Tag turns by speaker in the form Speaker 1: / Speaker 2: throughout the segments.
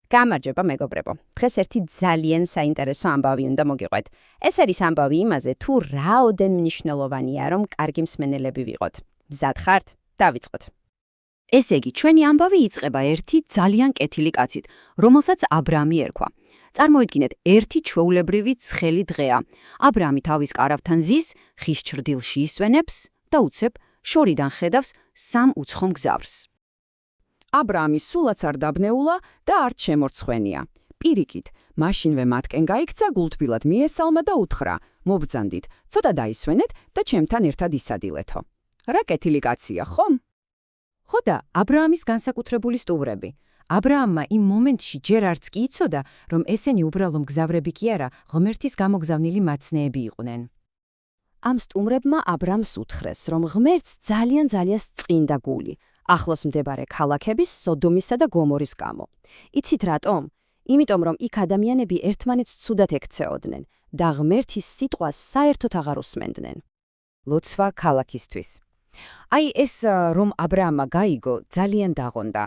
Speaker 1: გამარჯობა მეგობრებო. დღეს ერთი ძალიან საინტერესო ამბავი უნდა მოგიყვეთ. ეს არის ამბავი იმაზე, თუ რაოდენ მნიშვნელოვანია, რომ კარგი მსმენელები ვიყოთ. მზად ხართ? დავიწყოთ.
Speaker 2: ესე იგი, ჩვენი ამბავი იწყება ერთი ძალიან კეთილი კაცით, რომელსაც აბრამი ერქვა. წარმოიდგინეთ, ერთი ჩვეულებრივი ცხელი დღეა. აბრამი თავის კარავთან ზის, ხის ჩრდილში ისვენებს და უცებ შორიდან ხედავს სამ უცხო მგზავრს.
Speaker 3: აბრამი სულაც არ დაბნეულა და არც შემორცხვენია. პირიქით, მაშინვე მათკენ გაიქცა გულთბილად მიესალმა და უთხრა: მობრძანდით, ცოტა დაისვენეთ და ჩემთან ერთად ისადილეთო. რა კეთილი კაცია, ხომ?
Speaker 2: ხო და აბრამის განსაკუთრებული სტუმრები. აბრამმა იმ მომენტში ჯერ არც კი იცოდა, რომ ესენი უბრალო მგზავრები კი არა, ღმერთის გამოგზავნილი მაცნეები იყვნენ.
Speaker 1: ამ სტუმრებმა აბრამს უთხრეს, რომ ღმერთს ძალიან წმინდა გული ახლოს მდებარე ქალაქების სოდომისა და გომორის გამო. იცით რატომ? იმიტომ რომ იქ ადამიანები ერთმანეთს ცუდად ექცეოდნენ და ღმერთის სიტყვას საერთოდ აღარ უსმენდნენ.
Speaker 2: ლოცვა ქალაქისთვის. აი ეს რომ აბრამმა გაიგო, ძალიან დაღონდა.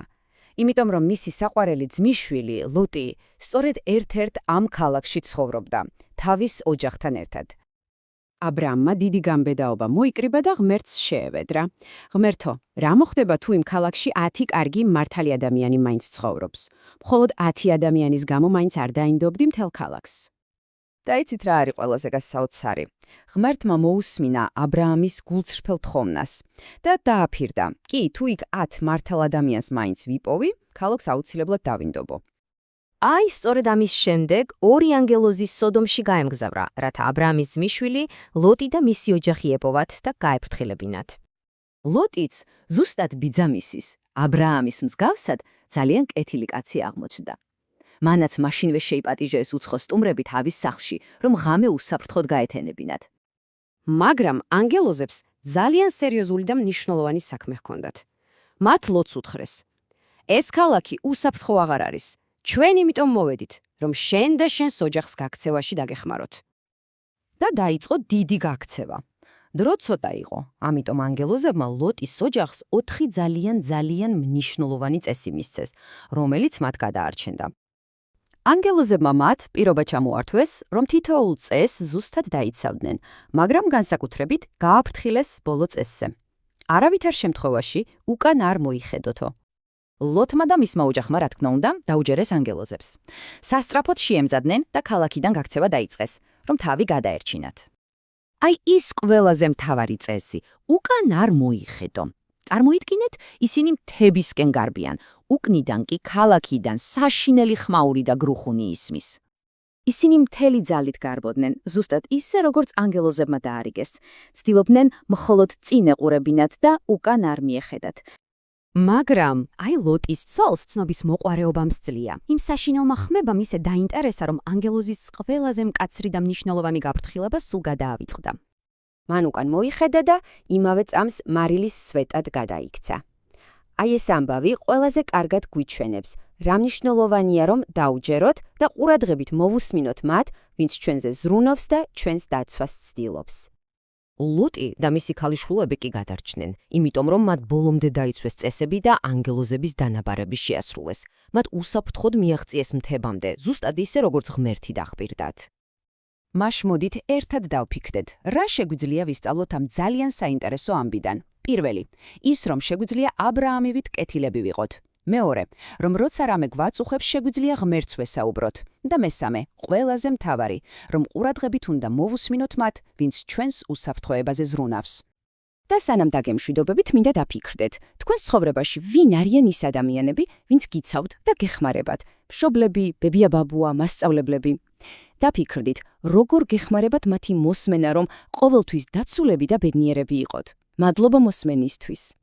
Speaker 2: იმიტომ რომ მისი საყვარელი ძმისშვილი ლოტი სწორედ ერთ-ერთ ამ ქალაქში ცხოვრობდა, თავის ოჯახთან ერთად.
Speaker 3: აბრამმა დიდი გამბედაობა მოიკრიბა და ღმერთს შეევედრა. ღმერთო, რა მოხდება თუ იმ ქალაქში 10 კარგი მართალი ადამიანი მაინც ცხოვრობს? მხოლოდ 10 ადამიანის გამო მაინც არ დაინდობდი მთელ ქალაქს.
Speaker 2: და იცით რა არის ყველაზე გასაოცარი? ღმერთმა მოусმინა აბრამის გულწრფელ თხოვნას და დააფირდა: კი, თუ იქ 10 მართალ ადამიანს მაინც ვიპოვი, ქალაქს აუცილებლად დავინდობო.
Speaker 1: აი, სწორედ ამის შემდეგ ორი ანგელოზი სოდომში გაემგზავრა, რათა აბრამის ძმისშვილი ლოტი და მისი ოჯახი ეპოვათ და გაეფრთხილებინათ.
Speaker 2: ლოტიც ზუსტად ბიძამისის, აბრამის მსგავსად ძალიან კეთილი კაცი აღმოჩნდა. მანაც მაშინვე შეიპატიჟეს უცხო სტუმრები თავის სახლში, რომ ღამე უსაფრთხოდ გაეთენებინათ.
Speaker 1: მაგრამ ანგელოზებს ძალიან სერიოზული და მნიშვნელოვანი საქმე ჰქონდათ. მათ ლოტს უთხრეს: ეს ქალაქი უსაფრთხო აღარ არის. ჩვენ იმიტომ მოვედით, რომ შენ და შენს ოჯახს გაქცევაში დაგეხმაროთ.
Speaker 2: და დაიწყო დიდი გაქცევა. დრო ცოტა იყო, ამიტომ ანგელოზებმა ლოტის ოჯახს 4 ძალიან მნიშვნელოვანი წესი მისცეს, რომელიც მათ გადაარჩენდა. ანგელოზებმა მათ პირობა ჩამოართვეს, რომ თითოეულ წესს ზუსტად დაიცავდნენ, მაგრამ განსაკუთრებით გააფრთხილეს ბოლო წესზე. არავითარ შემთხვევაში უკან არ მოიხედოთო. ლოტმა და მისმა ოჯახმა, რა თქმა უნდა, დაუჯერეს ანგელოზებს. სასწრაფოდ შეემზადნენ და ქალაქიდან გაქცევა დაიწყეს, რომ თავი გადაერჩინათ. აი ის ყველაზე მთავარი წესი, უკან არ მოიხედო. წარმოიდგინეთ, ისინი მთებისკენ გარბიან, უკნიდან კი ქალაქიდან საშინელი ხმაური და გრუხუნი ისმის. ისინი მთელი ძალით გარბოდნენ, ზუსტად ისე, როგორც ანგელოზებმა დაარიგეს. ცდილობდნენ მხოლოდ წინ ეყურებინათ და უკან არ მიეხედათ. მაგრამ აი ლოტის ცოლს ცნობის მოყვარეობა მსძლია. იმ საშინელმა ხმებამ ისე დაინტერესა, რომ ანგელოზის ყველაზე მკაცრი და მნიშვნელოვანი გაფრთხილება სულ გადაავიწყდა. მან უკან მოიხედა და იმავე წამს მარილის სვეტად გადაიქცა. აი ეს ამბავი ყველაზე კარგად გვიჩვენებს, რა მნიშვნელოვანია რომ დაუჯეროთ და ყურადღებით მოვუსმინოთ მათ, ვინც ჩვენზე ზრუნავს და ჩვენს დაცვას ცდილობს. ლოტი და მისი ქალიშვილები კი გადარჩნენ, იმიტომ რომ მათ ბოლომდე დაიცვეს წესები და ანგელოზების დანაბარები შეასრულეს. მათ უსაფრთხოდ მიაღწიეს მთებამდე, ზუსტად ისე, როგორც ღმერთი დახპირდათ. მაშ მოდით ერთად დავფიქრდეთ, რა შეგვიძლია ვისწავლოთ ამ ძალიან საინტერესო ამბიდან. პირველი, ის რომ შეგვიძლია აბრაამივით კეთილები ვიყოთ. მეორე, რომ როცა რამე გვაწუხებს, შეგვიძლია ღმერთს ვესაუბროთ. და მესამე, ყველაზე მთავარი, რომ ყურადღებით უნდა მოვუსმინოთ მათ, ვინც ჩვენს უსაფრთხოებაზე ზრუნავს. და სანამ დაგემშვიდობებით, მინდა დაფიქრდეთ, თქვენს ცხოვრებაში ვინ არიან ის ადამიანები, ვინც გიცავთ და გეხმარებათ? მშობლები, ბებია-ბაბუა, მასწავლებლები. დაფიქრდით, როგორ გეხმარებათ მათი მოსმენა, რომ ყოველთვის დაცულები და ბედნიერები იყოთ. მადლობა მოსმენისთვის.